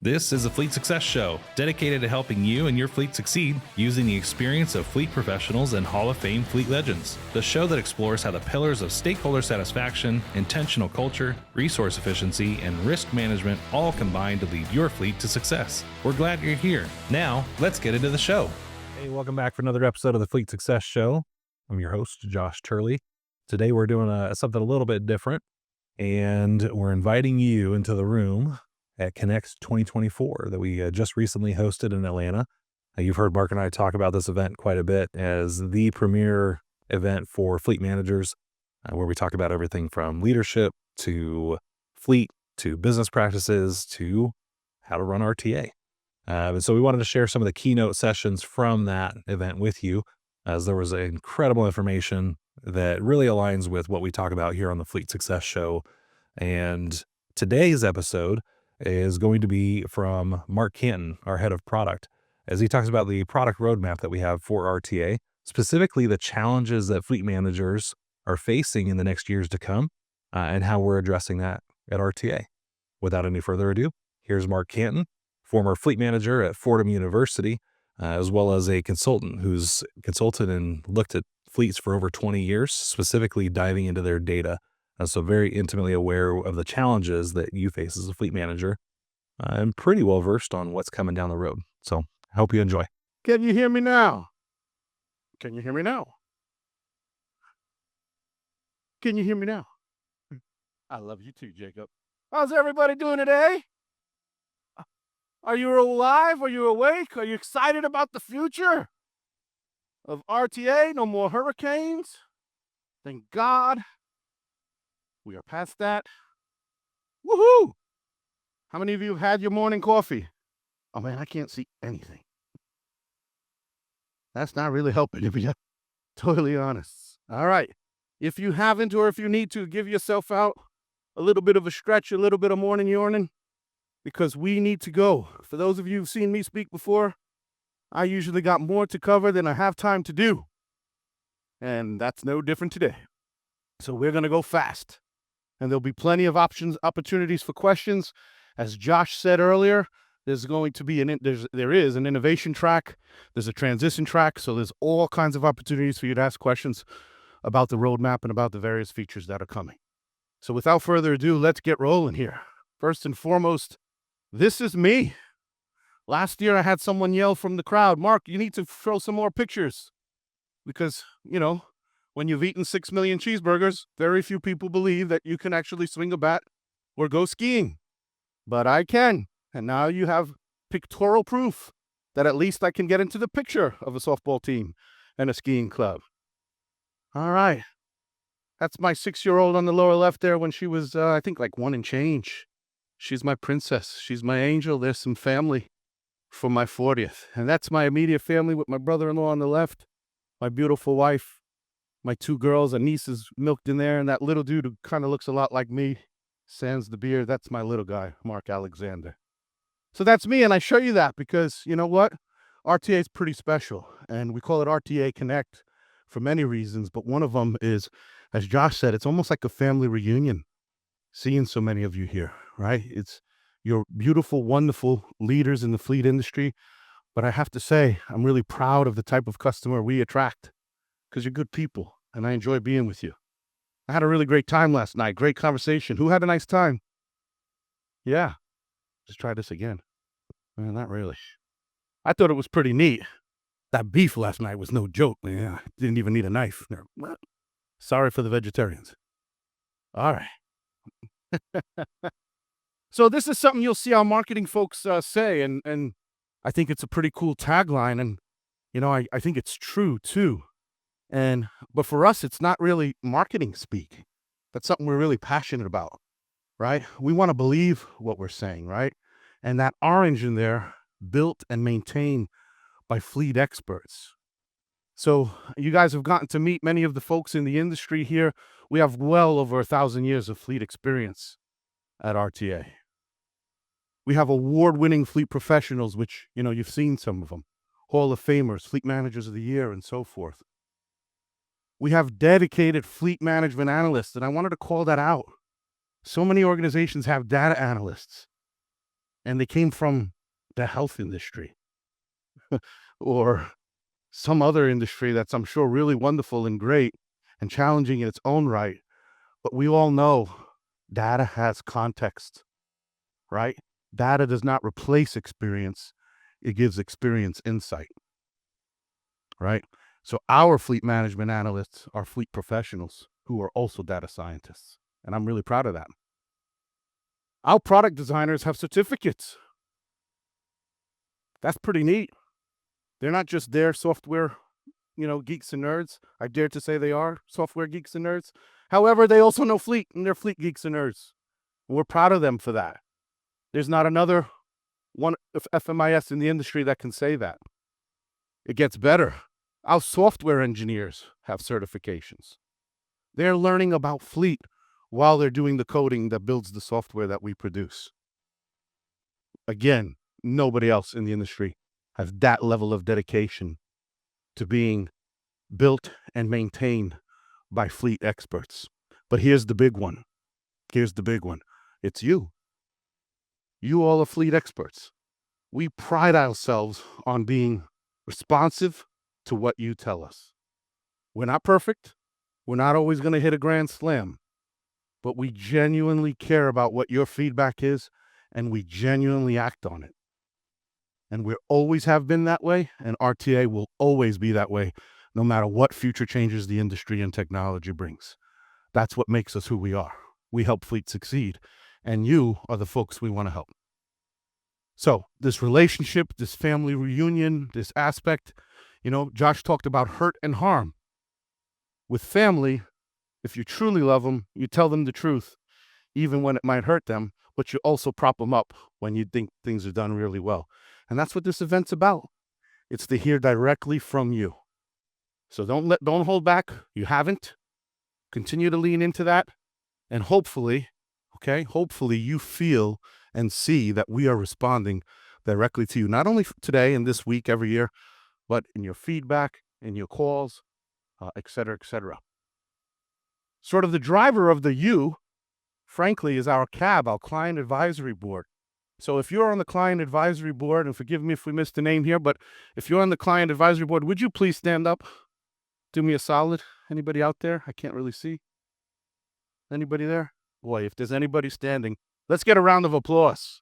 This is a Fleet Success Show, dedicated to helping you and your fleet succeed using the experience of fleet professionals and Hall of Fame fleet legends. The show that explores how the pillars of stakeholder satisfaction, intentional culture, resource efficiency, and risk management all combine to lead your fleet to success. We're glad you're here. Now, let's get into the show. Hey, welcome back for another episode of the Fleet Success Show. I'm your host, Josh Turley. Today we're doing something a little bit different, and we're inviting you into the room at Connect 2024 that we just recently hosted in Atlanta. You've heard Marc and I talk about this event quite a bit as the premier event for fleet managers, where we talk about everything from leadership to fleet to business practices to how to run RTA. And so we wanted to share some of the keynote sessions from that event with you, as there was incredible information that really aligns with what we talk about here on the Fleet Success Show. And today's episode is going to be from Marc Canton, our head of product, as he talks about the product roadmap that we have for RTA, specifically the challenges that fleet managers are facing in the next years to come, and how we're addressing that at RTA. Without any further ado, here's Marc Canton, former fleet manager at Fordham University, as well as a consultant who's consulted and looked at fleets for over 20 years, specifically diving into their data. So very intimately aware of the challenges that you face as a fleet manager, and pretty well versed on what's coming down the road. So I hope you enjoy. Can you hear me now? Can you hear me now? Can you hear me now? I love you too, Jacob. How's everybody doing today? Are you alive? Are you awake? Are you excited about the future of RTA? No more hurricanes. Thank God. We are past that. Woohoo! How many of you have had your morning coffee? Oh man, I can't see anything. That's not really helping, to be totally honest. All right. If you haven't, or if you need to, give yourself out a little bit of a stretch, a little bit of morning yawning, because we need to go. For those of you who've seen me speak before, I usually got more to cover than I have time to do. And that's no different today. So we're going to go fast. And there'll be plenty of opportunities for questions. As Josh said earlier, there's going to be there is an innovation track. There's a transition track. So there's all kinds of opportunities for you to ask questions about the roadmap and about the various features that are coming. So without further ado, let's get rolling here. First and foremost, this is me. Last year, I had someone yell from the crowd, "Marc, you need to throw some more pictures." Because, when you've eaten 6 million cheeseburgers, very few people believe that you can actually swing a bat or go skiing. But I can. And now you have pictorial proof that at least I can get into the picture of a softball team and a skiing club. All right. That's my 6-year-old on the lower left there when she was, I think, like 1 and change. She's my princess. She's my angel. There's some family for my 40th. And that's my immediate family with my brother-in-law on the left, my beautiful wife, my 2 girls, a niece is milked in there, and that little dude who kind of looks a lot like me, sans the beard, that's my little guy, Mark Alexander. So that's me, and I show you that because, you know what? RTA is pretty special, and we call it RTA Connect for many reasons, but one of them is, as Josh said, it's almost like a family reunion, seeing so many of you here, right? It's you're beautiful, wonderful leaders in the fleet industry, but I have to say, I'm really proud of the type of customer we attract because you're good people. And I enjoy being with you. I had a really great time last night. Great conversation. Who had a nice time? Yeah. Just try this again. Not really. I thought it was pretty neat. That beef last night was no joke, man. I didn't even need a knife. Sorry for the vegetarians. All right. So this is something you'll see our marketing folks say, and I think it's a pretty cool tagline, and I think it's true too. But for us, it's not really marketing speak. That's something we're really passionate about, right? We want to believe what we're saying, right? And that orange in there, built and maintained by fleet experts. So you guys have gotten to meet many of the folks in the industry here. We have well over 1,000 years of fleet experience at RTA. We have award-winning fleet professionals, which, you've seen some of them. Hall of Famers, Fleet Managers of the Year, and so forth. We have dedicated fleet management analysts, and I wanted to call that out. So many organizations have data analysts. and they came from the health industry or some other industry that's, I'm sure, really wonderful and great and challenging in its own right. But we all know data has context, right? Data does not replace experience. It gives experience insight, right? So our fleet management analysts are fleet professionals who are also data scientists. And I'm really proud of that. Our product designers have certificates. That's pretty neat. They're not just their software, geeks and nerds. I dare to say they are software geeks and nerds. However, they also know fleet, and they're fleet geeks and nerds. And we're proud of them for that. There's not another one of FMIS in the industry that can say that. It gets better. Our software engineers have certifications. They're learning about fleet while they're doing the coding that builds the software that we produce. Again, nobody else in the industry has that level of dedication to being built and maintained by fleet experts. But here's the big one. It's you. You all are fleet experts. We pride ourselves on being responsive to what you tell us. We're not perfect. We're not always going to hit a grand slam. But we genuinely care about what your feedback is, and we genuinely act on it. And we always have been that way, and RTA will always be that way, no matter what future changes the industry and technology brings. That's what makes us who we are. We help fleet succeed, and you are the folks we want to help. So this relationship, this family reunion, this aspect, Josh talked about hurt and harm. With family, if you truly love them, you tell them the truth, even when it might hurt them, but you also prop them up when you think things are done really well. And that's what this event's about. It's to hear directly from you. So don't hold back. You haven't. Continue to lean into that. And hopefully you feel and see that we are responding directly to you, not only today and this week, every year, but in your feedback, in your calls, et cetera, et cetera. Sort of the driver of the you, frankly, is our CAB, our Client Advisory Board. So if you're on the Client Advisory Board, and forgive me if we missed a name here, but if you're on the Client Advisory Board, would you please stand up? Do me a solid. Anybody out there? I can't really see. Anybody there? Boy, if there's anybody standing, let's get a round of applause.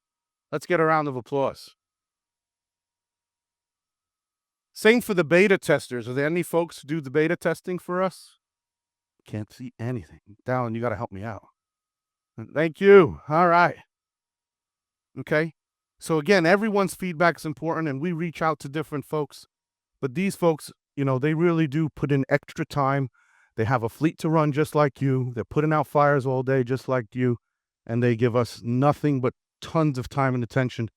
Same for the beta testers. Are there any folks who do the beta testing for us? Can't see anything. Dallin, you got to help me out. Thank you. All right. Okay. So again, everyone's feedback is important, and we reach out to different folks. But these folks, they really do put in extra time. They have a fleet to run just like you. They're putting out fires all day just like you. And they give us nothing but tons of time and attention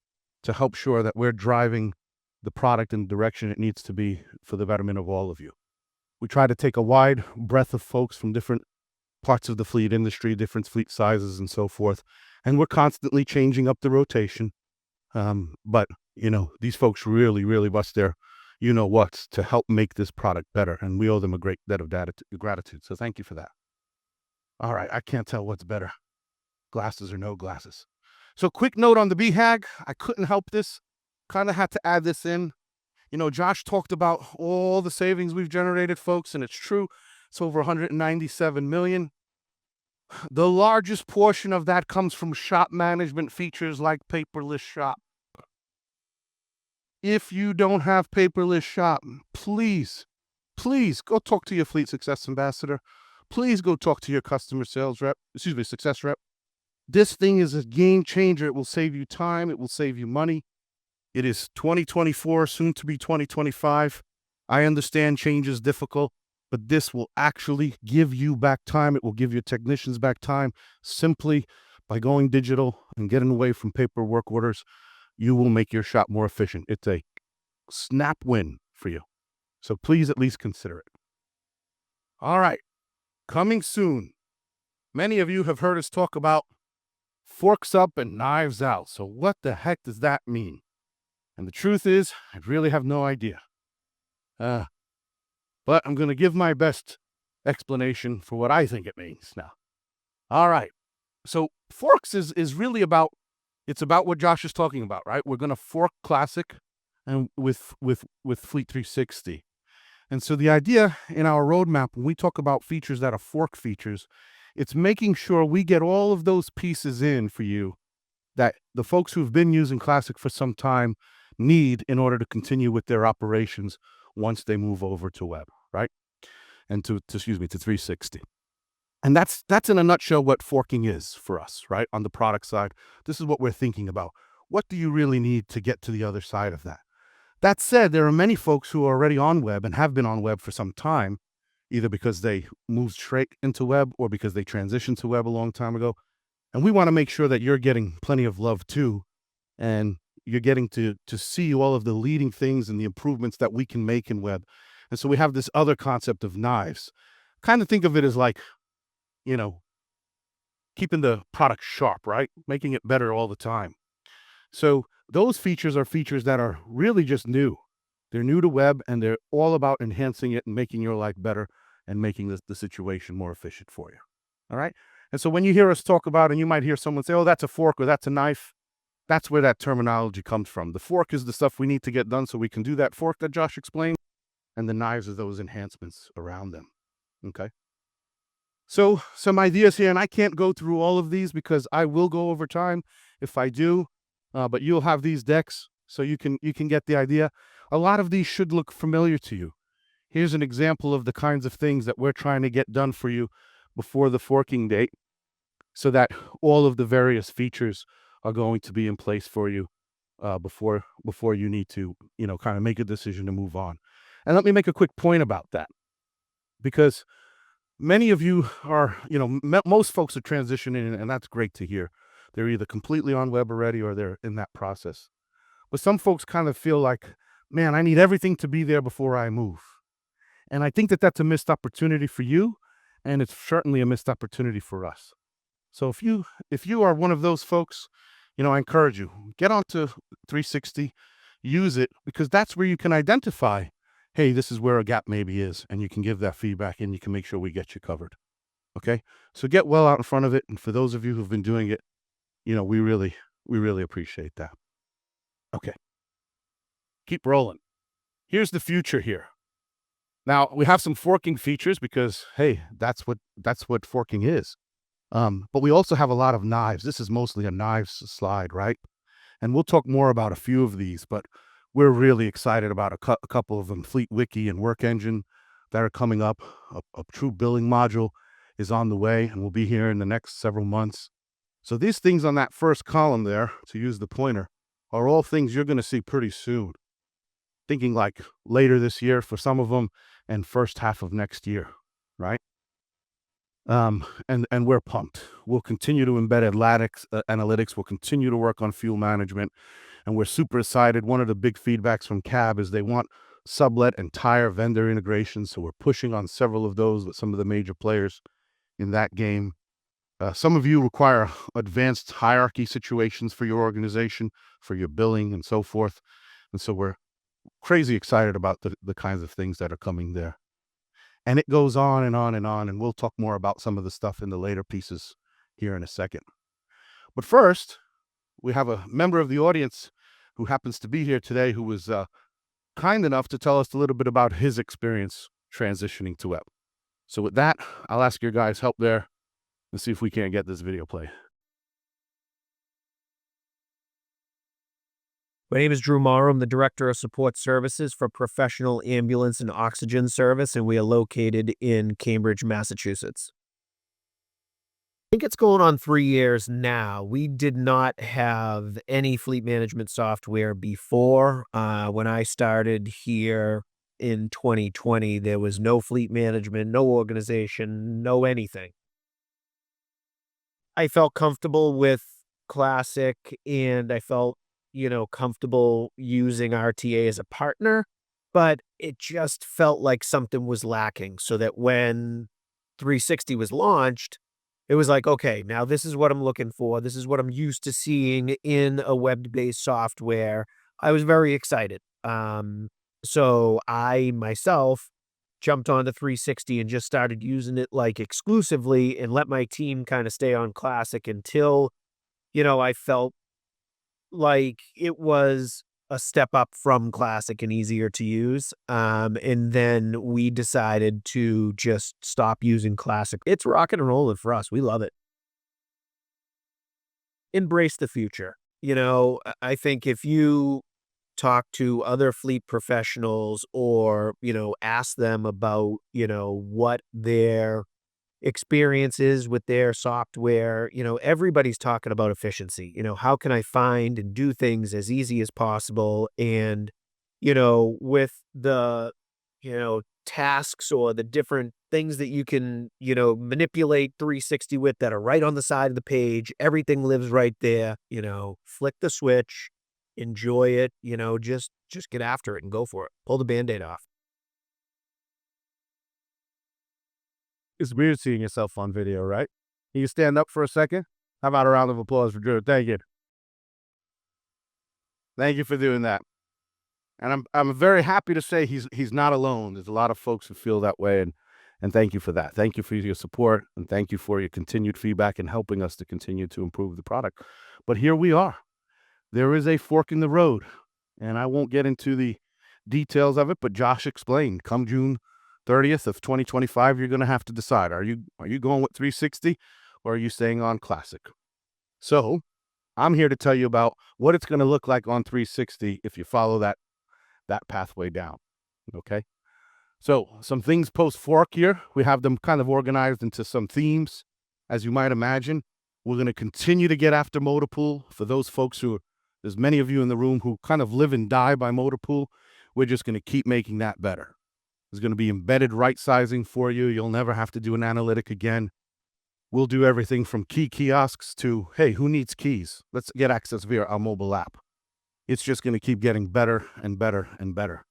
to help sure that we're driving the product in the direction it needs to be for the betterment of all of you. We try to take a wide breadth of folks from different parts of the fleet industry, different fleet sizes and so forth. And we're constantly changing up the rotation. But these folks really, really bust their what's to help make this product better. And we owe them a great debt of gratitude. So thank you for that. All right. I can't tell what's better, glasses or no glasses. So quick note on the BHAG. I couldn't help this. Kind of had to add this in. Josh talked about all the savings we've generated, folks, and it's true. It's over 197 million. The largest portion of that comes from shop management features like paperless shop. If you don't have paperless shop, please go talk to your fleet success ambassador. Please go talk to your success rep. This thing is a game changer. It will save you time. It will save you money. It is 2024, soon to be 2025. I understand change is difficult, but this will actually give you back time. It will give your technicians back time simply by going digital and getting away from paperwork orders. You will make your shop more efficient. It's a snap win for you. So please at least consider it. All right. Coming soon. Many of you have heard us talk about forks up and knives out. So what the heck does that mean? And the truth is, I really have no idea. But I'm going to give my best explanation for what I think it means now. All right. So forks is really about, It's about what Josh is talking about, right? We're going to fork Classic and with Fleet 360. And so the idea in our roadmap, when we talk about features that are fork features, it's making sure we get all of those pieces in for you that the folks who've been using Classic for some time need in order to continue with their operations once they move over to web, right? And to 360. And that's in a nutshell what forking is for us, right? On the product side, this is what we're thinking about. What do you really need to get to the other side of that? That said, there are many folks who are already on web and have been on web for some time, either because they moved straight into web or because they transitioned to web a long time ago. And we want to make sure that you're getting plenty of love too, and you're getting to see all of the leading things and the improvements that we can make in web. And so we have this other concept of knives. Kind of think of it as like, keeping the product sharp, right? Making it better all the time. So those features are features that are really just new. They're new to web, and they're all about enhancing it and making your life better and making the situation more efficient for you. All right? And so when you hear us talk about, and you might hear someone say, oh, that's a fork or that's a knife, that's where that terminology comes from. The fork is the stuff we need to get done so we can do that fork that Josh explained, and the knives are those enhancements around them. Okay? So some ideas here, and I can't go through all of these because I will go over time if I do, but you'll have these decks so you can get the idea. A lot of these should look familiar to you. Here's an example of the kinds of things that we're trying to get done for you before the forking date so that all of the various features are going to be in place for you before you need to, kind of make a decision to move on. And let me make a quick point about that, because many of you are, most folks are transitioning, and that's great to hear. They're either completely on web already or they're in that process. But some folks kind of feel like, man, I need everything to be there before I move. And I think that that's a missed opportunity for you, and it's certainly a missed opportunity for us. So if you are one of those folks, I encourage you, get onto 360, use it, because that's where you can identify, hey, this is where a gap maybe is, and you can give that feedback and you can make sure we get you covered. Okay? So get well out in front of it. And for those of you who've been doing it, we really appreciate that. Okay. Keep rolling. Here's the future here. Now, we have some forking features because, hey, that's what forking is. But we also have a lot of knives. This is mostly a knives slide, right? And we'll talk more about a few of these, but we're really excited about a couple of them, Fleet Wiki and Work Engine, that are coming up. A true billing module is on the way and will be here in the next several months. So these things on that first column there, to use the pointer, are all things you're going to see pretty soon. Thinking like later this year for some of them and first half of next year, right? And we're pumped. We'll continue to embed analytics. We'll continue to work on fuel management. And we're super excited. One of the big feedbacks from CAB is they want sublet and tire vendor integration. So we're pushing on several of those with some of the major players in that game. Some of you require advanced hierarchy situations for your organization, for your billing and so forth. And so we're crazy excited about the kinds of things that are coming there. And it goes on and on and on. And we'll talk more about some of the stuff in the later pieces here in a second. But first, we have a member of the audience who happens to be here today who was kind enough to tell us a little bit about his experience transitioning to web. So with that, I'll ask your guys' help there and see if we can't get this video played. My name is Drew Morrow. I'm the Director of Support Services for Professional Ambulance and Oxygen Service, and we are located in Cambridge, Massachusetts. I think it's going on 3 years now. We did not have any fleet management software before. When I started here in 2020, there was no fleet management, no organization, no anything. I felt comfortable with Classic, and I felt comfortable using RTA as a partner, but it just felt like something was lacking, so that when 360 was launched, it was like, okay, now this is what I'm looking for. This is what I'm used to seeing in a web-based software. I was very excited. So I myself jumped onto 360 and just started using it like exclusively and let my team kind of stay on Classic until, I felt like it was a step up from Classic and easier to use. And then we decided to just stop using Classic. It's rocking and rolling for us. We love it. Embrace the future. I think if you talk to other fleet professionals or, ask them about, what their experiences with their software, everybody's talking about efficiency. How can I find and do things as easy as possible? And, with the, tasks or the different things that you can, manipulate 360 with that are right on the side of the page, everything lives right there, flick the switch, enjoy it, just get after it and go for it. Pull the Band-Aid off. It's weird seeing yourself on video, right? Can you stand up for a second? How about a round of applause for Drew? Thank you. Thank you for doing that. And I'm very happy to say he's not alone. There's a lot of folks who feel that way, and thank you for that. Thank you for your support, and thank you for your continued feedback and helping us to continue to improve the product. But here we are. There is a fork in the road, and I won't get into the details of it, but Josh explained, come June 30th of 2025, you're going to have to decide, are you going with 360 or are you staying on Classic? So I'm here to tell you about what it's going to look like on 360 if you follow that pathway down. Okay. So some things post fork here, we have them kind of organized into some themes. As you might imagine, we're going to continue to get after motor pool. For those folks there's many of you in the room who kind of live and die by motor pool. We're just going to keep making that better. There's going to be embedded right sizing for you. You'll never have to do an analytic again. We'll do everything from key kiosks to, hey, who needs keys? Let's get access via our mobile app. It's just going to keep getting better and better and better.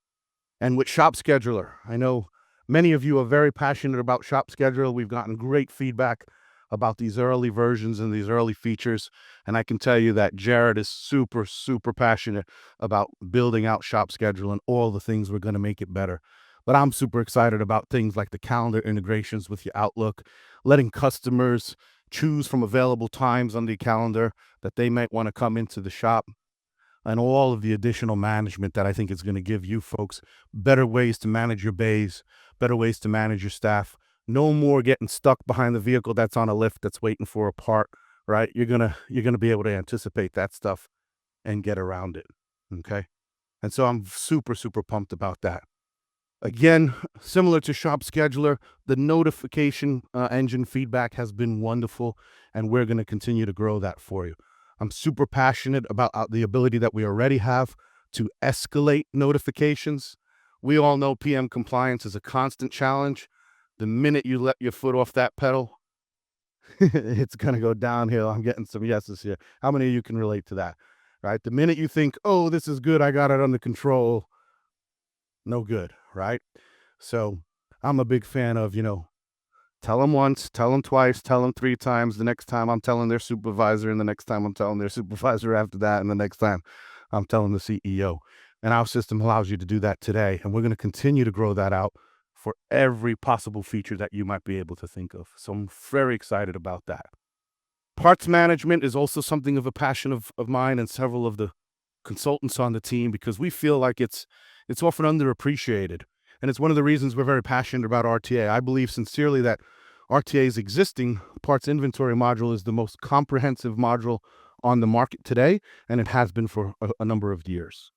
And with Shop Scheduler, I know many of you are very passionate about Shop Scheduler. We've gotten great feedback about these early versions and these early features. And I can tell you that Jared is super, super passionate about building out Shop Scheduler and all the things we're going to make it better. But I'm super excited about things like the calendar integrations with your Outlook, letting customers choose from available times on the calendar that they might want to come into the shop, and all of the additional management that I think is going to give you folks better ways to manage your bays, better ways to manage your staff. No more getting stuck behind the vehicle that's on a lift that's waiting for a part, right? You're going to be able to anticipate that stuff and get around it, okay? And so I'm super, super pumped about that. Again, similar to Shop Scheduler, the notification engine feedback has been wonderful, and we're going to continue to grow that for you. I'm super passionate about the ability that we already have to escalate notifications. We all know PM compliance is a constant challenge. The minute you let your foot off that pedal, it's going to go downhill. I'm getting some yeses here. How many of you can relate to that, right? The minute you think, oh, this is good, I got it under control, no good, right? So I'm a big fan of, tell them once, tell them twice, tell them 3 times. The next time I'm telling their supervisor, and the next time I'm telling their supervisor after that, and the next time I'm telling the CEO. And our system allows you to do that today. And we're going to continue to grow that out for every possible feature that you might be able to think of. So I'm very excited about that. Parts management is also something of a passion of mine and several of the consultants on the team, because we feel like it's often underappreciated. And it's one of the reasons we're very passionate about RTA. I believe sincerely that RTA's existing parts inventory module is the most comprehensive module on the market today, and it has been for a number of years.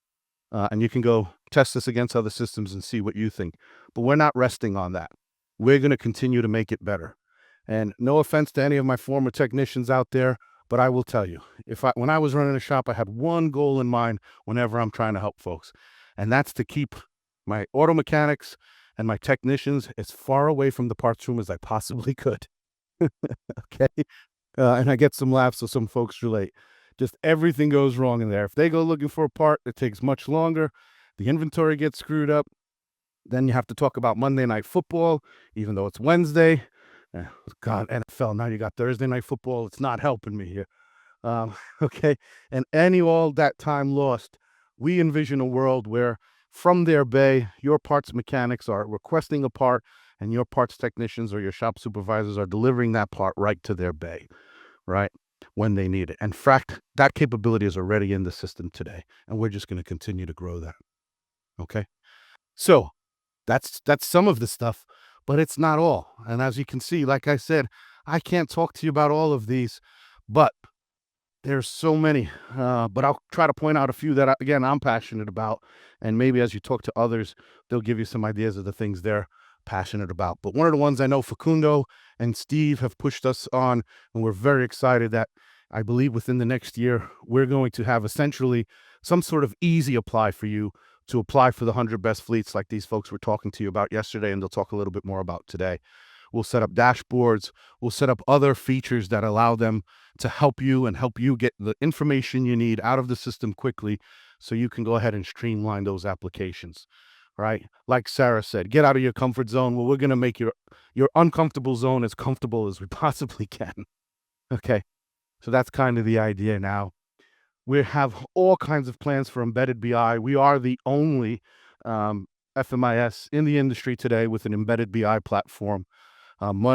And you can go test this against other systems and see what you think. But we're not resting on that. We're going to continue to make it better. And no offense to any of my former technicians out there, but I will tell you, when I was running a shop, I had one goal in mind whenever I'm trying to help folks, and that's to keep my auto mechanics and my technicians as far away from the parts room as I possibly could. Okay. And I get some laughs, so some folks relate. Just everything goes wrong in there. If they go looking for a part, it takes much longer. The inventory gets screwed up. Then you have to talk about Monday Night Football, even though it's Wednesday. God, NFL, now you got Thursday Night Football. It's not helping me here. Okay. And all that time lost, we envision a world where from their bay, your parts mechanics are requesting a part, and your parts technicians or your shop supervisors are delivering that part right to their bay, right? when they need it. In fact, that capability is already in the system today, and we're just going to continue to grow that. Okay. So that's some of the stuff, but it's not all. And as you can see, like I said, I can't talk to you about all of these, but there's so many. But I'll try to point out a few that, again, I'm passionate about. And maybe as you talk to others, they'll give you some ideas of the things they're passionate about. But one of the ones I know Facundo and Steve have pushed us on, and we're very excited that I believe within the next year, we're going to have essentially some sort of easy apply for you to apply for the 100 best fleets like these folks were talking to you about yesterday, and they'll talk a little bit more about today. We'll set up dashboards. We'll set up other features that allow them to help you and help you get the information you need out of the system quickly so you can go ahead and streamline those applications, right? Like Sarah said, get out of your comfort zone. Well, we're going to make your uncomfortable zone as comfortable as we possibly can. Okay, so that's kind of the idea now. We have all kinds of plans for embedded BI. We are the only FMIS in the industry today with an embedded BI platform.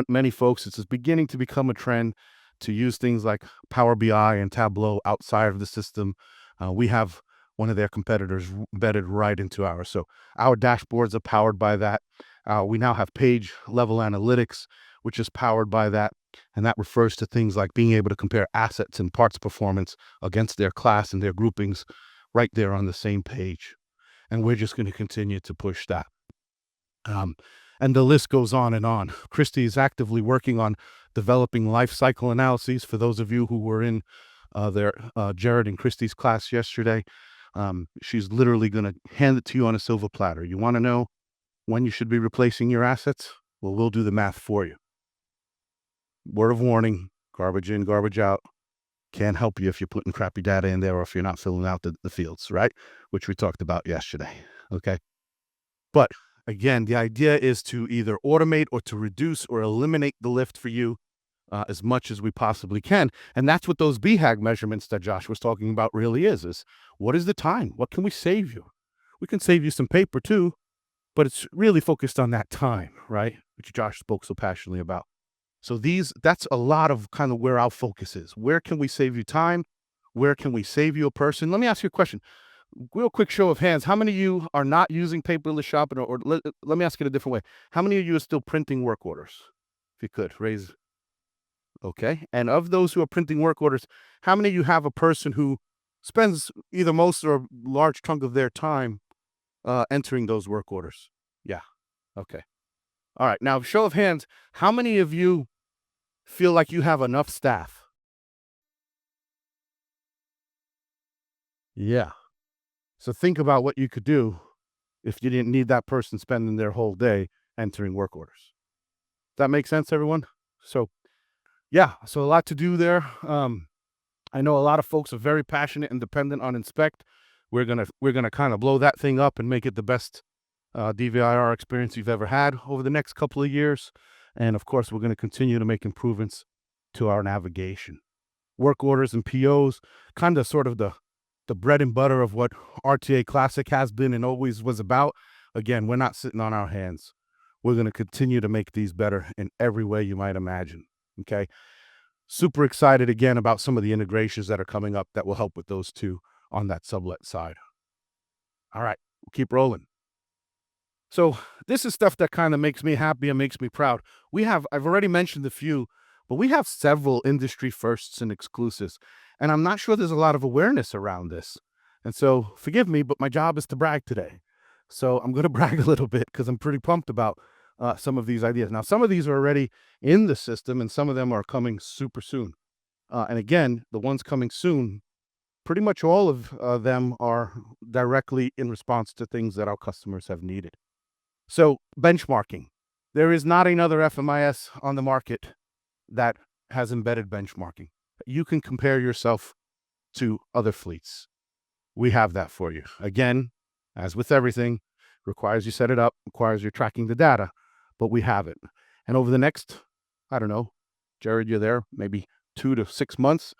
Many folks, it's beginning to become a trend to use things like Power BI and Tableau outside of the system. We have one of their competitors embedded right into ours. So our dashboards are powered by that. We now have page level analytics, which is powered by that. And that refers to things like being able to compare assets and parts performance against their class and their groupings right there on the same page. And we're just going to continue to push that. And the list goes on and on. Christy is actively working on developing life cycle analyses. For those of you who were in Jared and Christy's class yesterday, she's literally going to hand it to you on a silver platter. You want to know when you should be replacing your assets? Well, we'll do the math for you. Word of warning, garbage in, garbage out. Can't help you if you're putting crappy data in there or if you're not filling out the fields, right? Which we talked about yesterday, okay? But again, the idea is to either automate or to reduce or eliminate the lift for you as much as we possibly can. And that's what those BHAG measurements that Josh was talking about really is what is the time? What can we save you? We can save you some paper too, but it's really focused on that time, right? Which Josh spoke so passionately about. So that's a lot of kind of where our focus is. Where can we save you time? Where can we save you a person? Let me ask you a question. Real quick show of hands. How many of you are not using paperless shopping? Or let me ask it a different way. How many of you are still printing work orders? If you could, raise. Okay. And of those who are printing work orders, how many of you have a person who spends either most or a large chunk of their time entering those work orders? Yeah. Okay. All right. Now, show of hands, how many of you feel like you have enough staff? Yeah. So think about what you could do if you didn't need that person spending their whole day entering work orders. Does that make sense, everyone? So, yeah, so a lot to do there. I know a lot of folks are very passionate and dependent on Inspect. We're gonna kind of blow that thing up and make it the best DVIR experience you've ever had over the next couple of years. And of course, we're going to continue to make improvements to our navigation. Work orders and POs, kind of sort of the bread and butter of what RTA Classic has been and always was about. Again, we're not sitting on our hands. We're going to continue to make these better in every way you might imagine. Okay. Super excited again about some of the integrations that are coming up that will help with those two on that sublet side. All right, we'll keep rolling. So this is stuff that kind of makes me happy and makes me proud. I've already mentioned a few, but we have several industry firsts and exclusives. And I'm not sure there's a lot of awareness around this. And so forgive me, but my job is to brag today. So I'm going to brag a little bit because I'm pretty pumped about some of these ideas. Now, some of these are already in the system and some of them are coming super soon. And again, the ones coming soon, pretty much all of them are directly in response to things that our customers have needed. So benchmarking. There is not another FMIS on the market that has embedded benchmarking. You can compare yourself to other fleets. We have that for you. Again, as with everything, requires you set it up, requires you tracking the data, but we have it. And over the next, I don't know, Jared, you're there, maybe 2 to 6 months,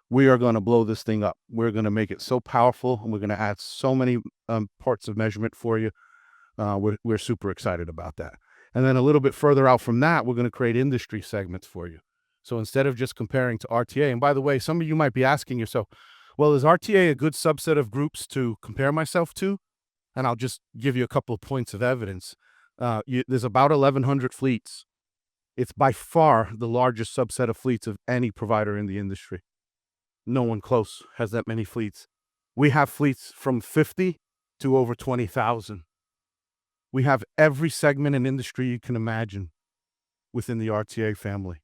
we are going to blow this thing up. We're going to make it so powerful, and we're going to add so many parts of measurement for you. We're super excited about that. And then a little bit further out from that, we're going to create industry segments for you. So instead of just comparing to RTA, and by the way, some of you might be asking yourself, well, is RTA a good subset of groups to compare myself to? And I'll just give you a couple of points of evidence. There's about 1,100 fleets. It's by far the largest subset of fleets of any provider in the industry. No one close has that many fleets. We have fleets from 50 to over 20,000. We have every segment and industry you can imagine within the RTA family.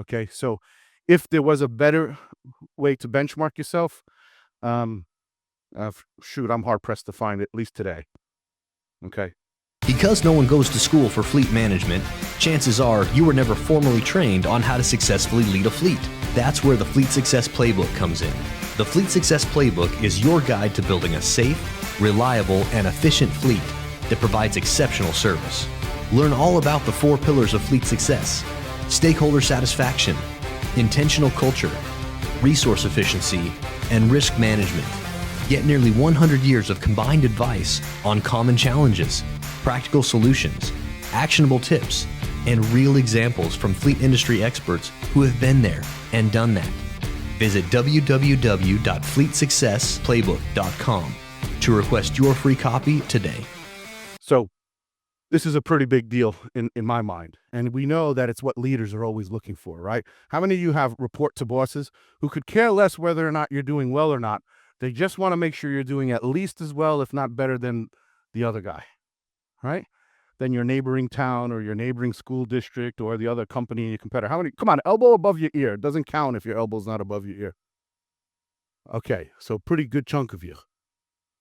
Okay, so if there was a better way to benchmark yourself, shoot, I'm hard pressed to find it, at least today. Okay. Because no one goes to school for fleet management, chances are you were never formally trained on how to successfully lead a fleet. That's where the Fleet Success Playbook comes in. The Fleet Success Playbook is your guide to building a safe, reliable, and efficient fleet that provides exceptional service. Learn all about the 4 pillars of fleet success: stakeholder satisfaction, intentional culture, resource efficiency, and risk management. Get nearly 100 years of combined advice on common challenges, practical solutions, actionable tips, and real examples from fleet industry experts who have been there and done that. Visit www.fleetsuccessplaybook.com to request your free copy today. So this is a pretty big deal in my mind. And we know that it's what leaders are always looking for, right? How many of you have report to bosses who could care less whether or not you're doing well or not? They just want to make sure you're doing at least as well, if not better than the other guy, right? Than your neighboring town or your neighboring school district or the other company in your competitor. How many? Come on, elbow above your ear. It doesn't count if your elbow's not above your ear. Okay, so pretty good chunk of you.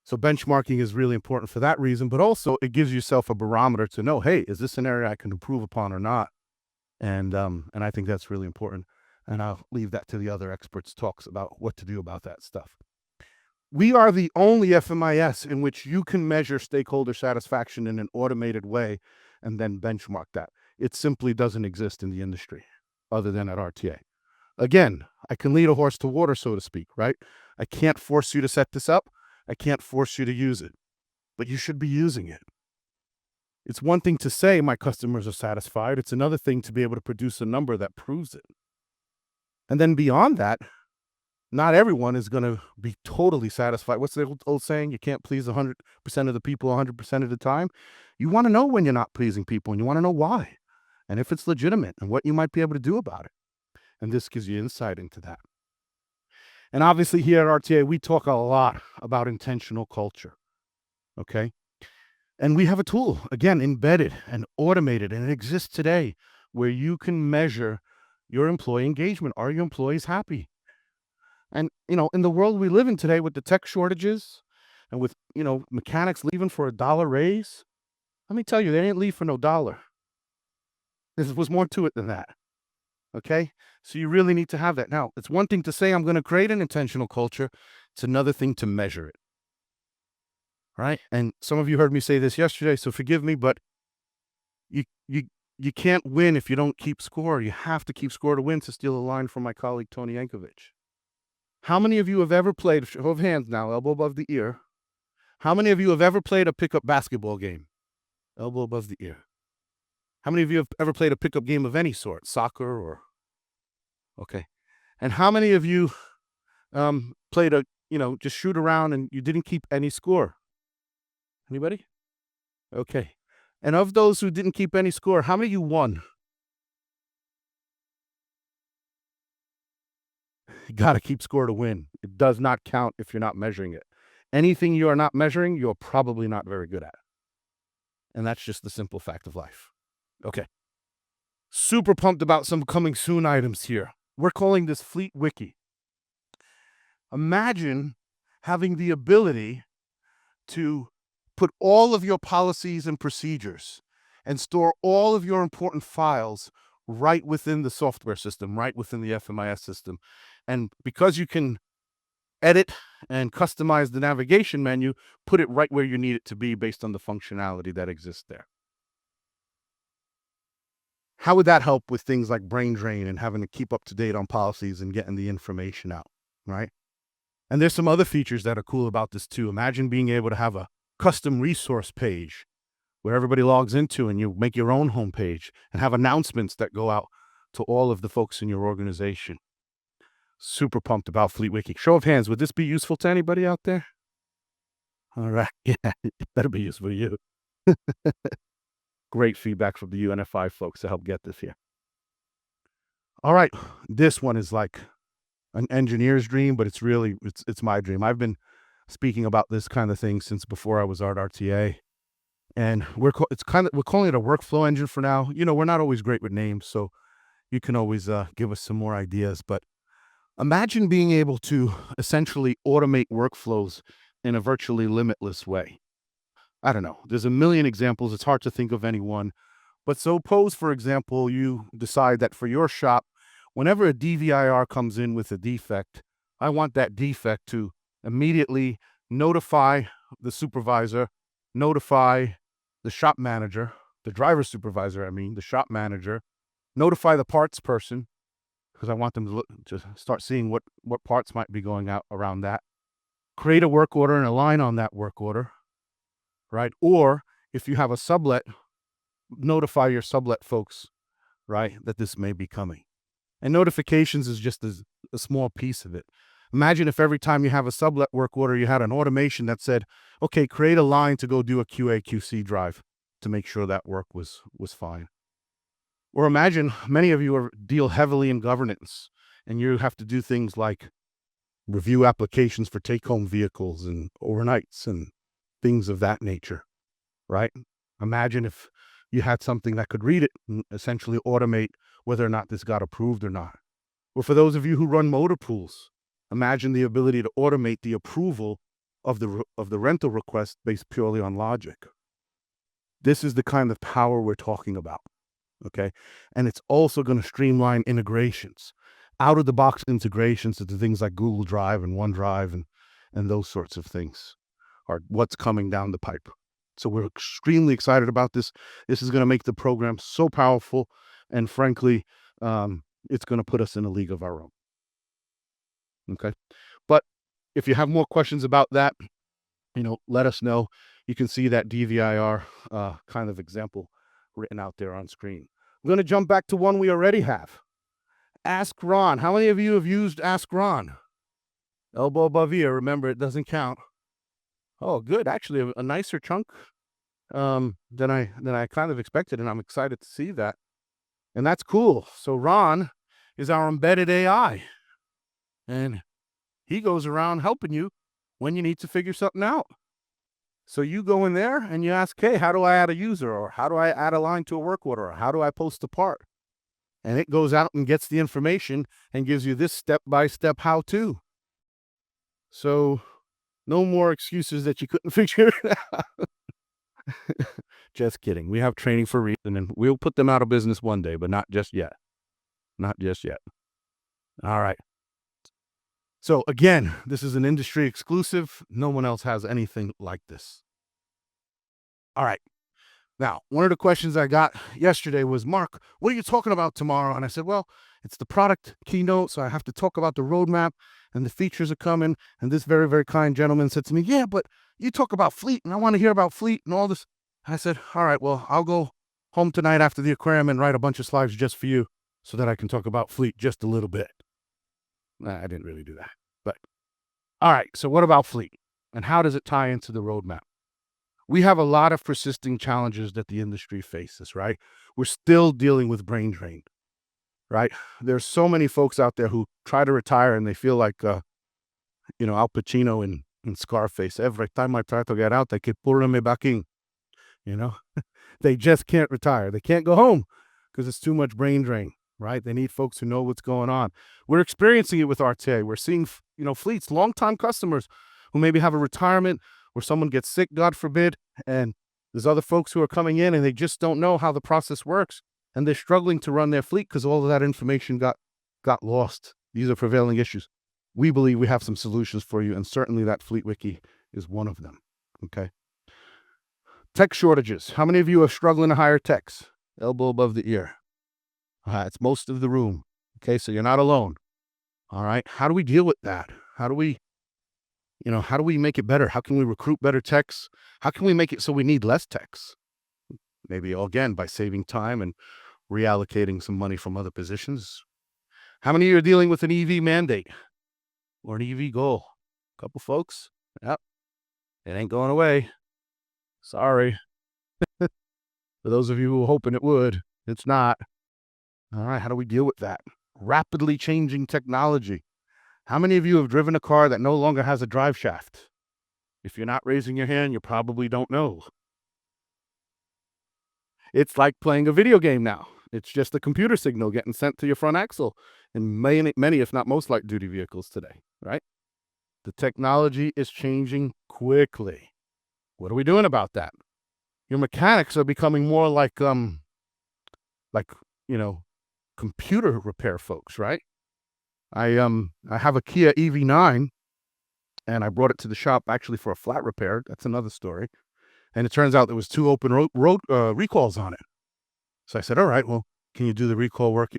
So benchmarking is really important for that reason, but also it gives yourself a barometer to know, hey, is this an area I can improve upon or not? And I think that's really important. And I'll leave that to the other experts' talks about what to do about that stuff. We are the only FMIS in which you can measure stakeholder satisfaction in an automated way and then benchmark that. It simply doesn't exist in the industry other than at RTA. Again, I can lead a horse to water, so to speak, right? I can't force you to set this up. I can't force you to use it, but you should be using it. It's one thing to say my customers are satisfied. It's another thing to be able to produce a number that proves it. And then beyond that, not everyone is going to be totally satisfied. What's the old saying? You can't please 100% of the people 100% of the time. You want to know when you're not pleasing people, and you want to know why, and if it's legitimate, and what you might be able to do about it. And this gives you insight into that. And obviously here at RTA, we talk a lot about intentional culture, okay? And we have a tool, again, embedded and automated, and it exists today, where you can measure your employee engagement. Are your employees happy? And, in the world we live in today with the tech shortages and with, mechanics leaving for $1 raise, let me tell you, they didn't leave for no dollar. There was more to it than that. Okay? So you really need to have that. Now, it's one thing to say I'm going to create an intentional culture. It's another thing to measure it. Right? And some of you heard me say this yesterday, so forgive me, but you can't win if you don't keep score. You have to keep score to win, to steal a line from my colleague Tony Yankovic. How many of you have ever played, show of hands now, elbow above the ear. How many of you have ever played a pickup basketball game? Elbow above the ear. How many of you have ever played a pickup game of any sort? Soccer or, okay. And how many of you played just shoot around and you didn't keep any score? Anybody? Okay. And of those who didn't keep any score, how many of you won? You got to keep score to win. It does not count if you're not measuring it. Anything you are not measuring, you're probably not very good at. And that's just the simple fact of life. Okay. Super pumped about some coming soon items here. We're calling this Fleet Wiki. Imagine having the ability to put all of your policies and procedures and store all of your important files right within the software system, right within the FMIS system. And because you can edit and customize the navigation menu, put it right where you need it to be based on the functionality that exists there. How would that help with things like brain drain and having to keep up to date on policies and getting the information out, right? And there's some other features that are cool about this too. Imagine being able to have a custom resource page where everybody logs into and you make your own homepage and have announcements that go out to all of the folks in your organization. Super pumped about FleetWiki. Show of hands, would this be useful to anybody out there? All right. Yeah, it better be useful to you. Great feedback from the UNFI folks to help get this here. All right. This one is like an engineer's dream, but it's really, it's my dream. I've been speaking about this kind of thing since before I was at RTA. And we're calling it a workflow engine for now. You know, we're not always great with names, so you can always give us some more ideas. But imagine being able to essentially automate workflows in a virtually limitless way. I don't know. There's a million examples. It's hard to think of any one. But suppose, for example, you decide that for your shop, whenever a DVIR comes in with a defect, I want that defect to immediately notify the supervisor, notify the shop manager, the driver supervisor, the shop manager, notify the parts person, because I want them to start seeing what parts might be going out around that. Create a work order and a line on that work order, right? Or if you have a sublet, notify your sublet folks, right, that this may be coming. And notifications is just a small piece of it. Imagine if every time you have a sublet work order, you had an automation that said, okay, create a line to go do a QA/QC drive to make sure that work was fine. Or imagine many of you deal heavily in governance, and you have to do things like review applications for take-home vehicles and overnights and things of that nature, right? Imagine if you had something that could read it and essentially automate whether or not this got approved or not. Or for those of you who run motor pools, imagine the ability to automate the approval of the rental request based purely on logic. This is the kind of power we're talking about, okay? And it's also going to streamline integrations, out-of-the-box integrations into things like Google Drive and OneDrive and those sorts of things are what's coming down the pipe. So we're extremely excited about this. This is going to make the program so powerful, and frankly, it's going to put us in a league of our own. Okay, but if you have more questions about that, let us know. You can see that DVIR kind of example written out there on screen. I'm going to jump back to one we already have. Ask Ron. How many of you have used Ask Ron? Elbow above ear. Remember, it doesn't count. Oh, good. Actually, a nicer chunk than I kind of expected, and I'm excited to see that. And that's cool. So Ron is our embedded AI, and he goes around helping you when you need to figure something out. So you go in there and you ask, hey, how do I add a user? Or how do I add a line to a work order? Or how do I post a part? And it goes out and gets the information and gives you this step-by-step how-to. So no more excuses that you couldn't figure it out. Just kidding. We have training for a reason, and we'll put them out of business one day, but not just yet. Not just yet. All right. So again, this is an industry exclusive. No one else has anything like this. All right. Now, one of the questions I got yesterday was, Mark, what are you talking about tomorrow? And I said, well, it's the product keynote, so I have to talk about the roadmap and the features are coming. And this very, very kind gentleman said to me, yeah, but you talk about fleet, and I want to hear about fleet and all this. I said, all right, well, I'll go home tonight after the aquarium and write a bunch of slides just for you so that I can talk about fleet just a little bit. Nah, I didn't really do that. But all right, so what about fleet? And how does it tie into the roadmap? We have a lot of persisting challenges that the industry faces, right? We're still dealing with brain drain, right? There's so many folks out there who try to retire and they feel like, Al Pacino in Scarface. Every time I try to get out, they keep pulling me back in, They just can't retire. They can't go home because it's too much brain drain, right? They need folks who know what's going on. We're experiencing it with RTA. We're seeing, fleets, longtime customers who maybe have a retirement where someone gets sick, God forbid, and there's other folks who are coming in and they just don't know how the process works, and they're struggling to run their fleet because all of that information got lost. These are prevailing issues. We believe we have some solutions for you, and certainly that FleetWiki is one of them, okay? Tech shortages. How many of you are struggling to hire techs? Elbow above the ear. It's most of the room, okay? So you're not alone, all right? How do we deal with that? How do we make it better? How can we recruit better techs? How can we make it so we need less techs? Maybe, again, by saving time and reallocating some money from other positions. How many of you are dealing with an EV mandate or an EV goal? A couple folks. Yep. It ain't going away. Sorry. For those of you who were hoping it would, it's not. All right, how do we deal with that? Rapidly changing technology. How many of you have driven a car that no longer has a drive shaft? If you're not raising your hand, you probably don't know. It's like playing a video game now. It's just a computer signal getting sent to your front axle in many, if not most light-duty vehicles today, right? The technology is changing quickly. What are we doing about that? Your mechanics are becoming more like computer repair folks, right? I have a Kia EV9, and I brought it to the shop actually for a flat repair. That's another story. And it turns out there was 2 open recalls on it. So I said, all right, well, can you do the recall work,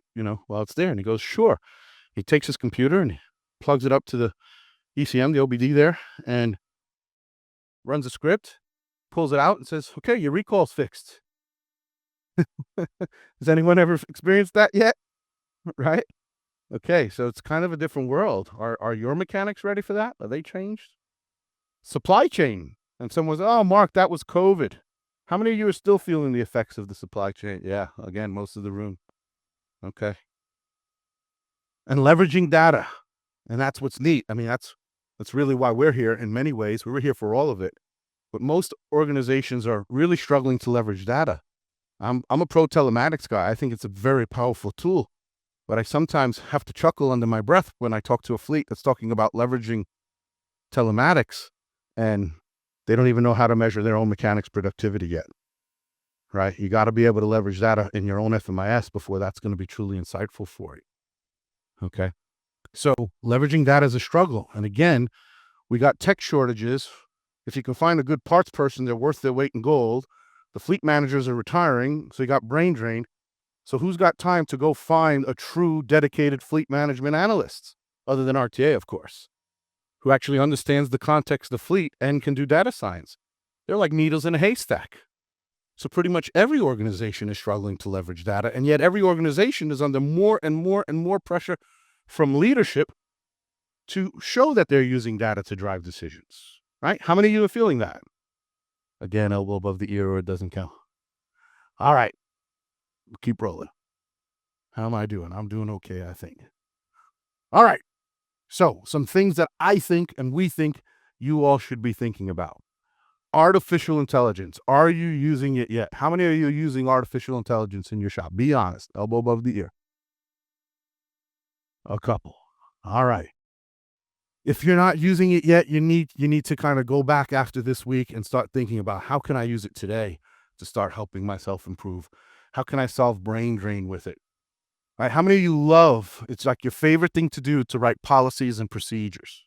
while it's there? And he goes, sure. He takes his computer and he plugs it up to the ECM, the OBD there, and runs a script, pulls it out and says, okay, your recall's fixed. Has anyone ever experienced that yet? Right? Okay, so it's kind of a different world. Are your mechanics ready for that? Are they changed? Supply chain. And someone says, oh, Mark, that was COVID. How many of you are still feeling the effects of the supply chain? Yeah, again, most of the room. Okay. And leveraging data. And that's what's neat. I mean, that's really why we're here in many ways. We were here for all of it. But most organizations are really struggling to leverage data. I'm a pro telematics guy. I think it's a very powerful tool. But I sometimes have to chuckle under my breath when I talk to a fleet that's talking about leveraging telematics, and they don't even know how to measure their own mechanics productivity yet, right? You got to be able to leverage data in your own FMIS before that's going to be truly insightful for you, okay? So leveraging data is a struggle. And again, we got tech shortages. If you can find a good parts person, they're worth their weight in gold. The fleet managers are retiring, so you got brain drain. So who's got time to go find a true dedicated fleet management analyst, other than RTA, of course, who actually understands the context of the fleet and can do data science? They're like needles in a haystack. So pretty much every organization is struggling to leverage data, and yet every organization is under more and more and more pressure from leadership to show that they're using data to drive decisions, right? How many of you are feeling that? Again, elbow above the ear or it doesn't count. All right. Keep rolling. How am I doing? I'm doing okay, I think. All right. So some things that I think and we think you all should be thinking about. Artificial intelligence. Are you using it yet? How many of you are using artificial intelligence in your shop? Be honest. Elbow above the ear. A couple. All right. If you're not using it yet, you need to kind of go back after this week and start thinking about how can I use it today to start helping myself improve? How can I solve brain drain with it? All right, how many of you love, it's like your favorite thing to do to write policies and procedures?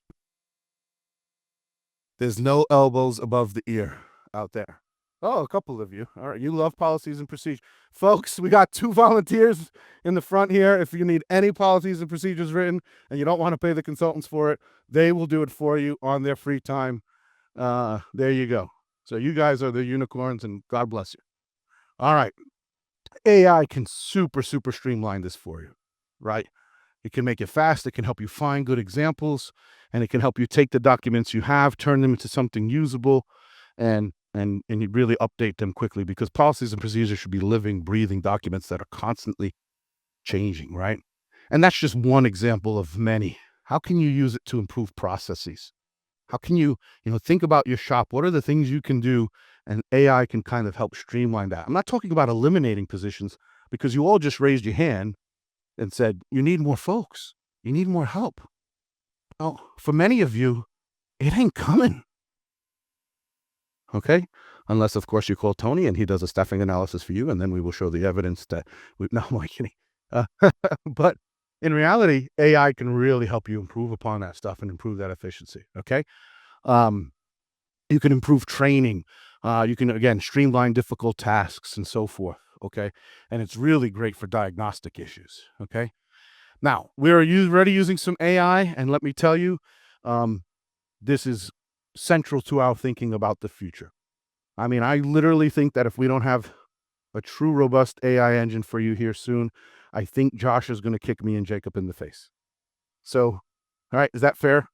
There's no elbows above the ear out there. Oh, a couple of you. All right, you love policies and procedures. Folks, we got 2 volunteers in the front here. If you need any policies and procedures written and you don't want to pay the consultants for it, they will do it for you on their free time. There you go. So you guys are the unicorns, and God bless you. All right. AI can super streamline this for you, right? It can make it fast. It can help you find good examples, and it can help you take the documents you have, turn them into something usable, and you really update them quickly, because policies and procedures should be living, breathing documents that are constantly changing, right? And that's just one example of many. How can you use it to improve processes? How can you think about your shop? What are the things you can do? And AI can kind of help streamline that. I'm not talking about eliminating positions, because you all just raised your hand and said, you need more folks. You need more help. Well, for many of you, it ain't coming. Okay? Unless, of course, you call Tony and he does a staffing analysis for you, and then we will show the evidence that no, I'm kidding. But in reality, AI can really help you improve upon that stuff and improve that efficiency. Okay? You can improve training. You can, again, streamline difficult tasks and so forth. Okay? And it's really great for diagnostic issues. Okay? Now, we're already using some AI, and let me tell you, this is central to our thinking about the future. I mean, I literally think that if we don't have a true robust AI engine for you here soon. I think Josh is going to kick me and Jacob in the face. So, all right, is that fair?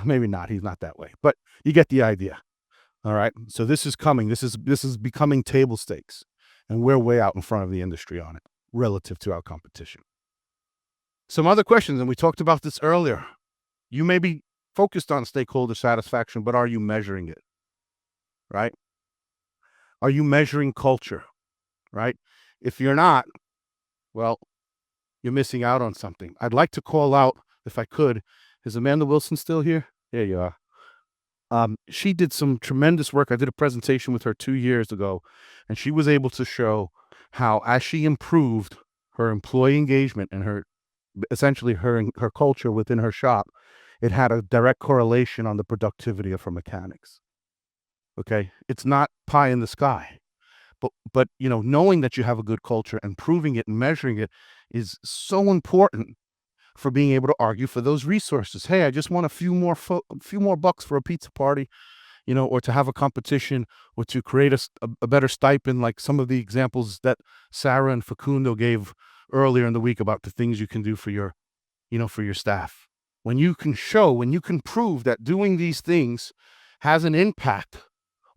Maybe not. He's not that way, but you get the idea. All right. So this is coming. This is becoming table stakes, and we're way out in front of the industry on it relative to our competition. Some other questions, and we talked about this earlier. You may be focused on stakeholder satisfaction, but are you measuring it? Right? Are you measuring culture? Right? If you're not, well, you're missing out on something. I'd like to call out, if I could, is Amanda Wilson still here? There you are. She did some tremendous work. I did a presentation with her 2 years ago, and she was able to show how, as she improved her employee engagement and essentially her culture within her shop, it had a direct correlation on the productivity of her mechanics. Okay, it's not pie in the sky, but knowing that you have a good culture and proving it and measuring it is so important for being able to argue for those resources. Hey, I just want a few more bucks for a pizza party, or to have a competition, or to create a better stipend, like some of the examples that Sarah and Facundo gave earlier in the week about the things you can do for your staff. When you can prove that doing these things has an impact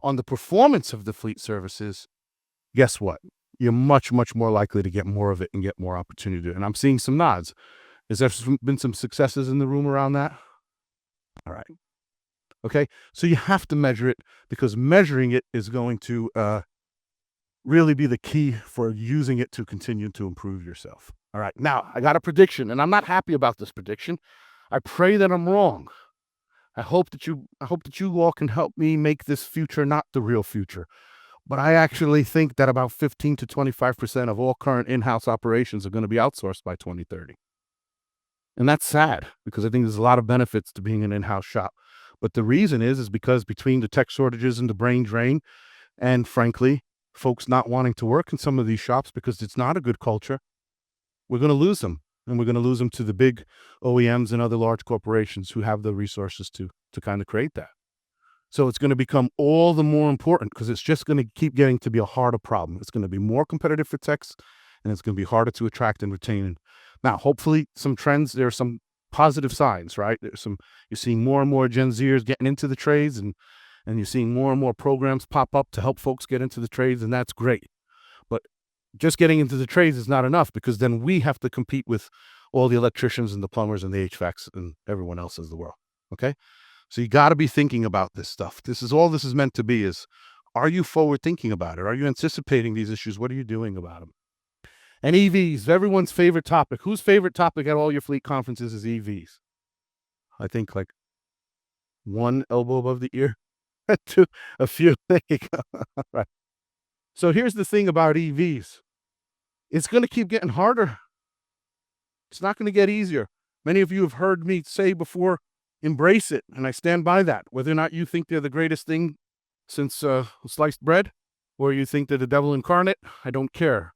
on the performance of the fleet services, guess what? You're much, much more likely to get more of it and get more opportunity. And I'm seeing some nods. Has there been some successes in the room around that? All right. Okay. So you have to measure it, because measuring it is going to really be the key for using it to continue to improve yourself. All right. Now, I got a prediction, and I'm not happy about this prediction. I pray that I'm wrong. I hope that you all can help me make this future not the real future. But I actually think that about 15 to 25% of all current in-house operations are going to be outsourced by 2030. And that's sad, because I think there's a lot of benefits to being an in-house shop. But the reason is because between the tech shortages and the brain drain, and frankly, folks not wanting to work in some of these shops because it's not a good culture, we're going to lose them. And we're going to lose them to the big OEMs and other large corporations who have the resources to kind of create that. So it's going to become all the more important, because it's just going to keep getting to be a harder problem. It's going to be more competitive for techs, and it's going to be harder to attract and retain. Now, hopefully, there are some positive signs, right? You're seeing more and more Gen Zers getting into the trades, and you're seeing more and more programs pop up to help folks get into the trades, and that's great. But just getting into the trades is not enough, because then we have to compete with all the electricians and the plumbers and the HVACs and everyone else in the world. Okay? So you got to be thinking about this stuff. This is meant to be is, are you forward thinking about it? Are you anticipating these issues? What are you doing about them? And EVs, everyone's favorite topic. Whose favorite topic at all your fleet conferences is EVs? I think like one elbow above the ear. A few. There you go. Right. So here's the thing about EVs. It's going to keep getting harder. It's not going to get easier. Many of you have heard me say before, embrace it. And I stand by that. Whether or not you think they're the greatest thing since sliced bread, or you think they're the devil incarnate, I don't care.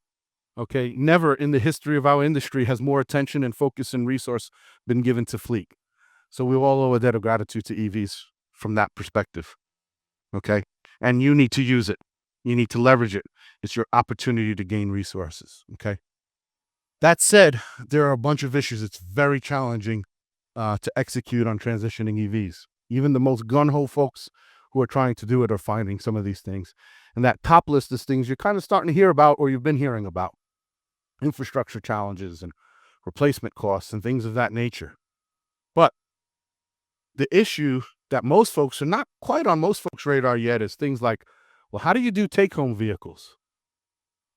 Okay, never in the history of our industry has more attention and focus and resource been given to fleet. So we all owe a debt of gratitude to EVs from that perspective. Okay, and you need to use it. You need to leverage it. It's your opportunity to gain resources. Okay. That said, there are a bunch of issues. It's very challenging to execute on transitioning EVs. Even the most gung-ho folks who are trying to do it are finding some of these things. And that top list is things you're kind of starting to hear about, or you've been hearing about. Infrastructure challenges and replacement costs and things of that nature. But the issue that most folks are not quite on most folks' radar yet is things like, well, how do you do take-home vehicles?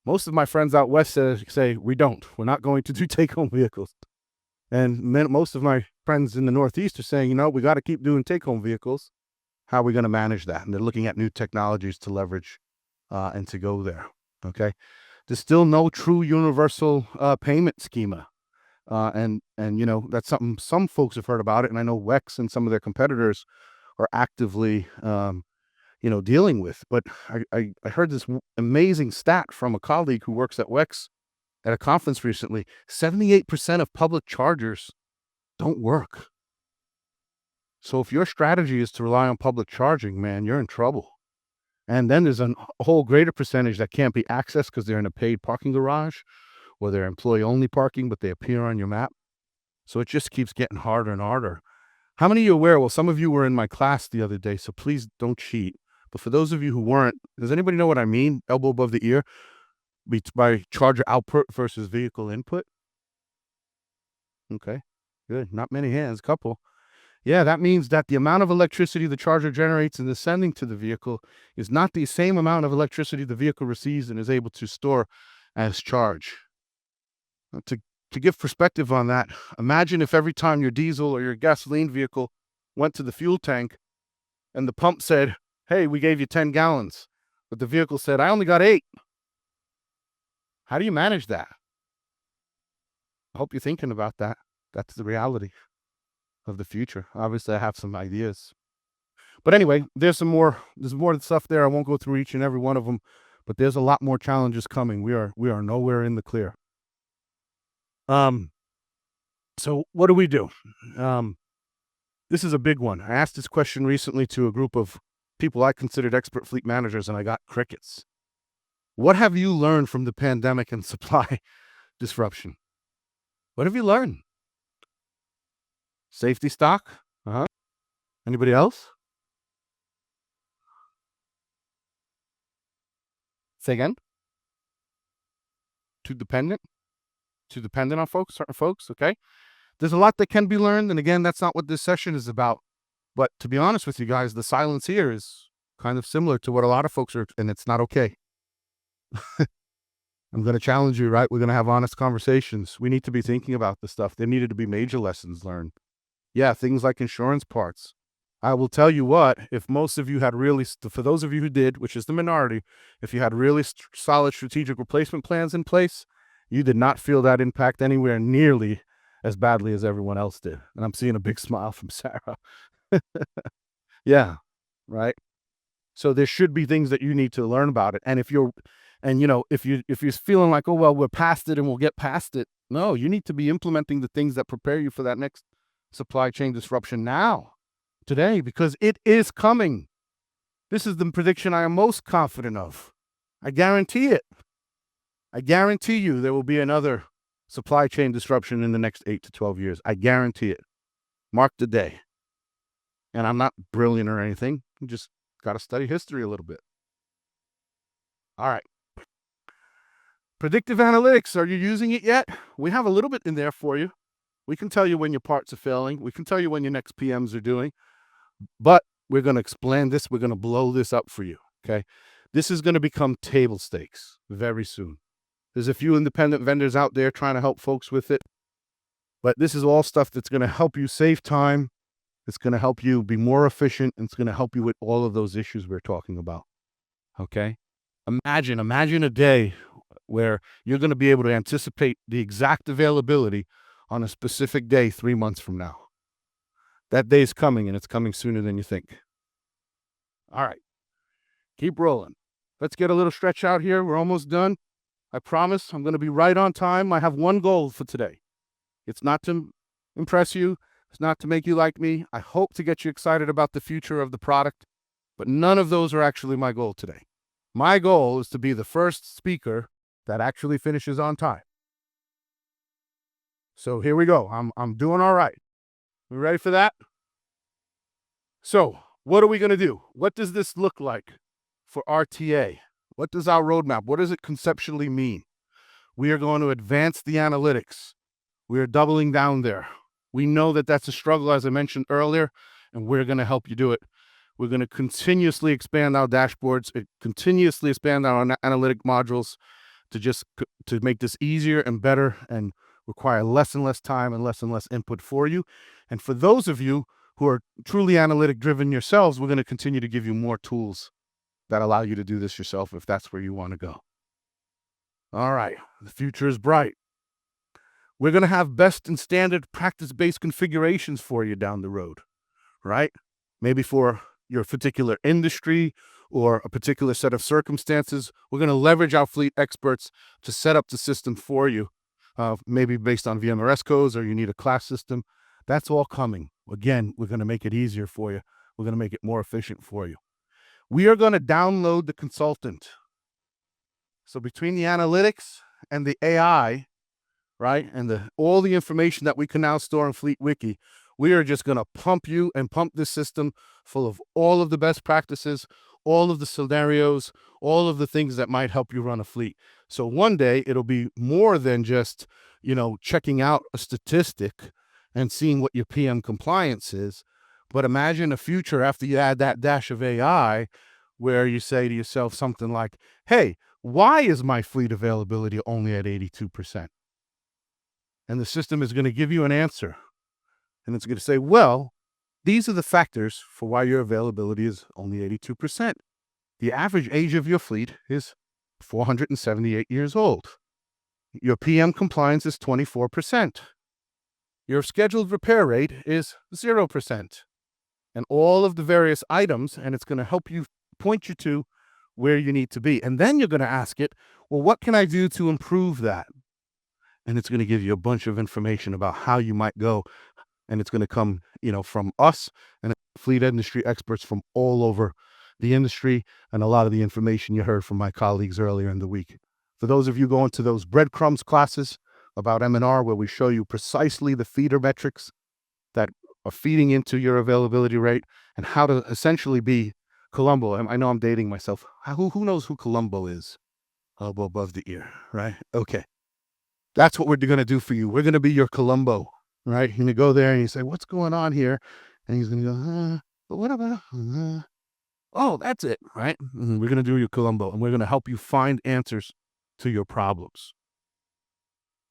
Most of my friends out west say we're not going to do take-home vehicles. And most of my friends in the Northeast are saying, we got to keep doing take-home vehicles. How are we going to manage that? And they're looking at new technologies to leverage and to go there. Okay. There's still no true universal payment schema. And that's something some folks have heard about it. And I know WEX and some of their competitors are actively, dealing with. But I heard this amazing stat from a colleague who works at WEX at a conference recently. 78% of public chargers don't work. So if your strategy is to rely on public charging, man, you're in trouble. And then there's a whole greater percentage that can't be accessed because they're in a paid parking garage or they're employee-only parking, but they appear on your map. So it just keeps getting harder and harder. How many of you are aware? Well, some of you were in my class the other day, so please don't cheat. But for those of you who weren't, does anybody know what I mean? Elbow above the ear by charger output versus vehicle input? Okay, good. Not many hands, couple. Yeah, that means that the amount of electricity the charger generates and is sending to the vehicle is not the same amount of electricity the vehicle receives and is able to store as charge. To give perspective on that, imagine if every time your diesel or your gasoline vehicle went to the fuel tank and the pump said, hey, we gave you 10 gallons, but the vehicle said, I only got 8. How do you manage that? I hope you're thinking about that. That's the reality of the future. Obviously, I have some ideas. But anyway, there's more stuff there. I won't go through each and every one of them, but there's a lot more challenges coming. We are nowhere in the clear. So what do we do? This is a big one. I asked this question recently to a group of people I considered expert fleet managers, and I got crickets. What have you learned from the pandemic and supply disruption? What have you learned? Safety stock? Anybody else? Say again? Too dependent on certain folks, okay? There's a lot that can be learned, and again, that's not what this session is about. But to be honest with you guys, the silence here is kind of similar to what a lot of folks are, and it's not okay. I'm going to challenge you, right? We're going to have honest conversations. We need to be thinking about this stuff. There needed to be major lessons learned. Yeah, things like insurance parts. I will tell you what, if most of you had really, for those of you who did, which is the minority, if you had really solid strategic replacement plans in place, you did not feel that impact anywhere nearly as badly as everyone else did. And I'm seeing a big smile from Sarah. Yeah, right. So there should be things that you need to learn about it. And if you're feeling like, oh, well, we're past it and we'll get past it. No, you need to be implementing the things that prepare you for that next supply chain disruption now, today, because it is coming. This is the prediction I am most confident of. I guarantee it. I guarantee you there will be another supply chain disruption in the next 8 to 12 years. I guarantee it. Mark the day. And I'm not brilliant or anything. You just got to study history a little bit. All right. Predictive analytics. Are you using it yet? We have a little bit in there for you. We can tell you when your parts are failing. We can tell you when your next PMs are doing. But we're going to explain this. We're going to blow this up for you. Okay. This is going to become table stakes very soon. There's a few independent vendors out there trying to help folks with it. But this is all stuff that's going to help you save time. It's going to help you be more efficient. And it's going to help you with all of those issues we're talking about. Okay. Imagine a day where you're going to be able to anticipate the exact availability on a specific day 3 months from now. That day is coming, and it's coming sooner than you think. All right. Keep rolling. Let's get a little stretch out here. We're almost done. I promise I'm going to be right on time. I have one goal for today. It's not to impress you. It's not to make you like me. I hope to get you excited about the future of the product, but none of those are actually my goal today. My goal is to be the first speaker that actually finishes on time. So here we go. I'm doing all right. We ready for that? So what are we going to do? What does this look like for RTA? What does our roadmap, what does it conceptually mean? We are going to advance the analytics. We are doubling down there. We know that that's a struggle, as I mentioned earlier, and we're going to help you do it. We're going to continuously expand our dashboards, continuously expand our analytic modules to make this easier and better and require less and less time and less input for you. And for those of you who are truly analytic driven yourselves, we're going to continue to give you more tools that allow you to do this yourself if that's where you want to go. All right, the future is bright. We're going to have best and standard practice-based configurations for you down the road, right? Maybe for your particular industry or a particular set of circumstances. We're going to leverage our fleet experts to set up the system for you, maybe based on VMRS codes, or you need a class system. That's all coming. Again, we're going to make it easier for you. We're going to make it more efficient for you. We are going to download the consultant. So between the analytics and the AI, right, and all the information that we can now store in FleetWiki, we are just going to pump you and pump this system full of all of the best practices, all of the scenarios, all of the things that might help you run a fleet. So one day it'll be more than just, checking out a statistic and seeing what your PM compliance is. But imagine a future after you add that dash of AI where you say to yourself something like, hey, why is my fleet availability only at 82%? And the system is going to give you an answer. And it's going to say, well, these are the factors for why your availability is only 82%. The average age of your fleet is 478 years old. Your PM compliance is 24%. Your scheduled repair rate is 0%. And all of the various items, and it's going to help you point you to where you need to be. And then you're going to ask it, well, what can I do to improve that? And it's going to give you a bunch of information about how you might go. And it's going to come, from us and fleet industry experts from all over the industry, and a lot of the information you heard from my colleagues earlier in the week. For those of you going to those breadcrumbs classes about M&R, where we show you precisely the feeder metrics that are feeding into your availability rate and how to essentially be Columbo. I know I'm dating myself. Who knows who Columbo is? Elbow above the ear, right? Okay. That's what we're going to do for you. We're going to be your Columbo, right? You're going to go there and you say, what's going on here? And he's going to go, but what about, oh, that's it, right? And we're going to do your Columbo, and we're going to help you find answers to your problems.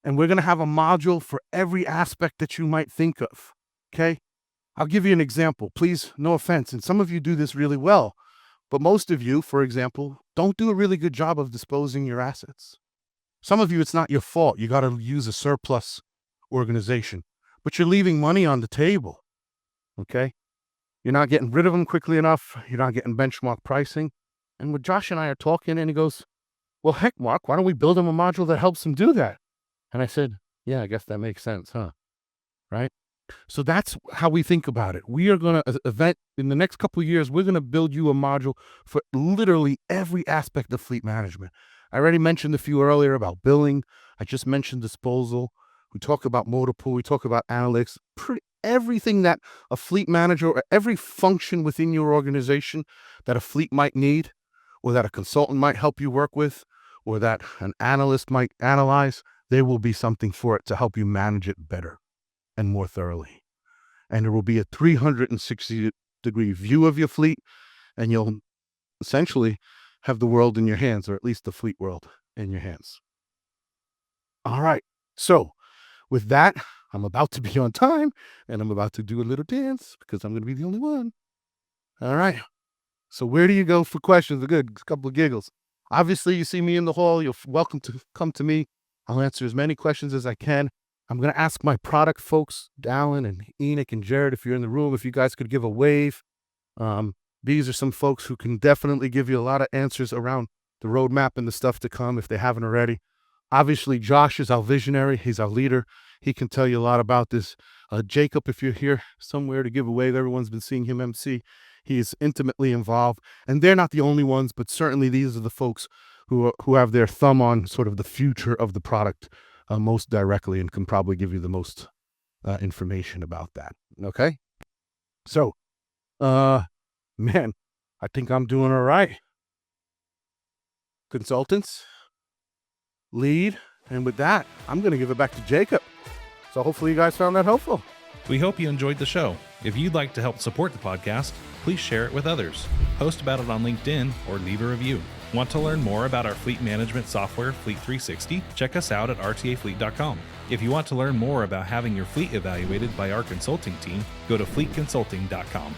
And we're going to have a module for every aspect that you might think of, okay? I'll give you an example. Please, no offense, and some of you do this really well, but most of you, for example, don't do a really good job of disposing your assets. Some of you, it's not your fault. You got to use a surplus organization, but you're leaving money on the table, okay? You're not getting rid of them quickly enough. You're not getting benchmark pricing. And when Josh and I are talking, and he goes, well, heck, Mark, why don't we build him a module that helps him do that? And I said, yeah, I guess that makes sense, huh? Right? So that's how we think about it. We are going to in the next couple of years, we're going to build you a module for literally every aspect of fleet management. I already mentioned a few earlier about billing. I just mentioned disposal. We talk about motor pool. We talk about analytics. Everything that a fleet manager or every function within your organization that a fleet might need, or that a consultant might help you work with, or that an analyst might analyze, there will be something for it to help you manage it better and more thoroughly. And there will be a 360-degree view of your fleet, and you'll essentially have the world in your hands, or at least the fleet world in your hands. All right. So with that, I'm about to be on time, and I'm about to do a little dance because I'm going to be the only one. All right. So where do you go for questions? A couple of giggles. Obviously, you see me in the hall. You're welcome to come to me. I'll answer as many questions as I can. I'm going to ask my product folks, Dallin and Enoch and Jared, if you're in the room, if you guys could give a wave. These are some folks who can definitely give you a lot of answers around the roadmap and the stuff to come if they haven't already. Obviously, Josh is our visionary. He's our leader. He can tell you a lot about this. Jacob, if you're here somewhere to give a wave, everyone's been seeing him MC. He is intimately involved. And they're not the only ones, but certainly these are the folks who have their thumb on sort of the future of the product most directly and can probably give you the most information about that. Okay? So, man, I think I'm doing all right. Consultants, lead, and with that, I'm going to give it back to Jacob. So hopefully you guys found that helpful. We hope you enjoyed the show. If you'd like to help support the podcast, please share it with others. Post about it on LinkedIn or leave a review. Want to learn more about our fleet management software, Fleet360? Check us out at rtafleet.com. If you want to learn more about having your fleet evaluated by our consulting team, go to fleetconsulting.com.